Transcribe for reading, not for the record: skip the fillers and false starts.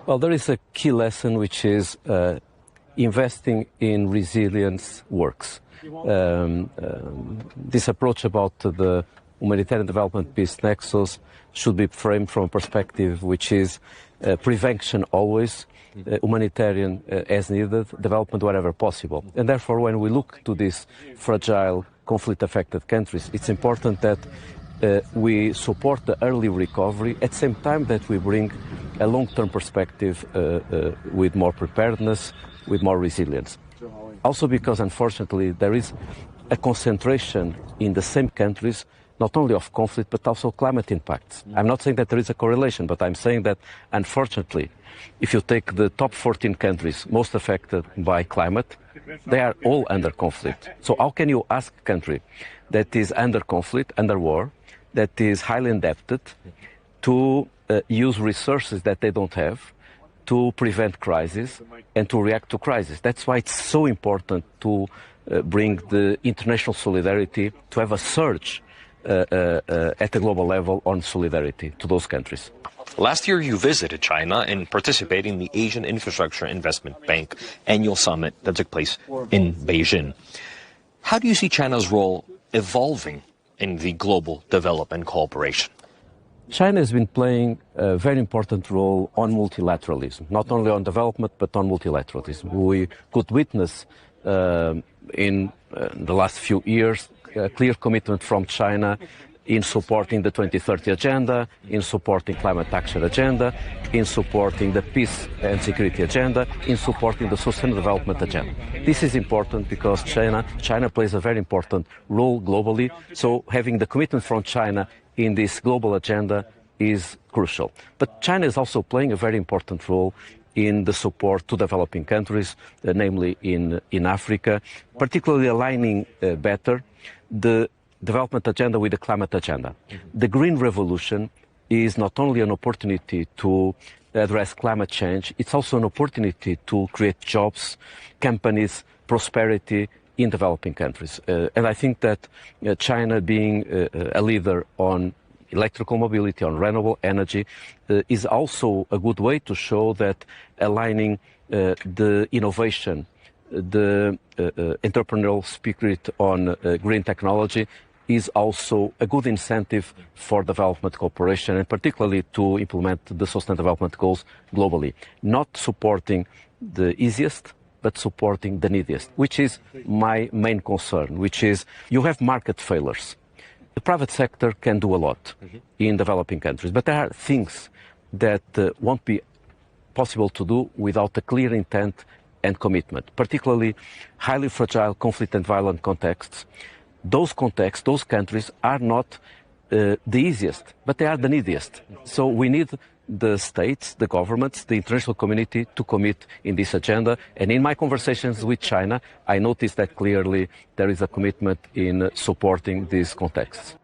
Well, there is a key lesson, which is investing in resilience works. This approach about the humanitarian development peace nexus should be framed from a perspective which is prevention always, humanitarian as needed, development wherever possible. And therefore, when we look to these fragile, conflict-affected countries, it's important that we support the early recovery at the same time that we bring a long-term perspective with more preparedness, with more resilience. Also because, unfortunately, there is a concentration in the same countries, not only of conflict, but also climate impacts. I'm not saying that there is a correlation, but I'm saying that, unfortunately, if you take the top 14 countries most affected by climate, they are all under conflict. So how can you ask a country that is under conflict, under war, that is highly indebted, to use resources that they don't have, to prevent crisis and to react to crisis? That's why it's so important to bring the international solidarity, to have a surge at a global level on solidarity to those countries. Last year, you visited China and participated in the Asian Infrastructure Investment Bank annual summit that took place in Beijing. How do you see China's role evolving in the global development cooperation? China has been playing a very important role on multilateralism, not only on development, but on multilateralism. We could witness in the last few years a clear commitment from China in supporting the 2030 agenda, in supporting climate action agenda, in supporting the peace and security agenda, in supporting the sustainable development agenda. This is important because China plays a very important role globally, so having the commitment from China in this global agenda is crucial. But China is also playing a very important role in the support to developing countries, namely in Africa, particularly aligning better the development agenda with the climate agenda. The Green Revolution is not only an opportunity to address climate change, it's also an opportunity to create jobs, companies, prosperity in developing countries. And I think that China, being a leader on electrical mobility, on renewable energy, is also a good way to show that aligning the innovation, the entrepreneurial spirit on green technology is also a good incentive for development cooperation, and particularly to implement the Sustainable Development Goals globally. Not supporting the easiest, but supporting the neediest, which is my main concern, which is you have market failures. The private sector can do a lot in developing countries, but there are things that won't be possible to do without a clear intent and commitment, particularly highly fragile conflict and violent contexts. Those contexts, those countries are not the easiest, but they are the neediest. So we need the states, the governments, the international community to commit in this agenda. And in my conversations with China, I noticed that clearly there is a commitment in supporting these contexts.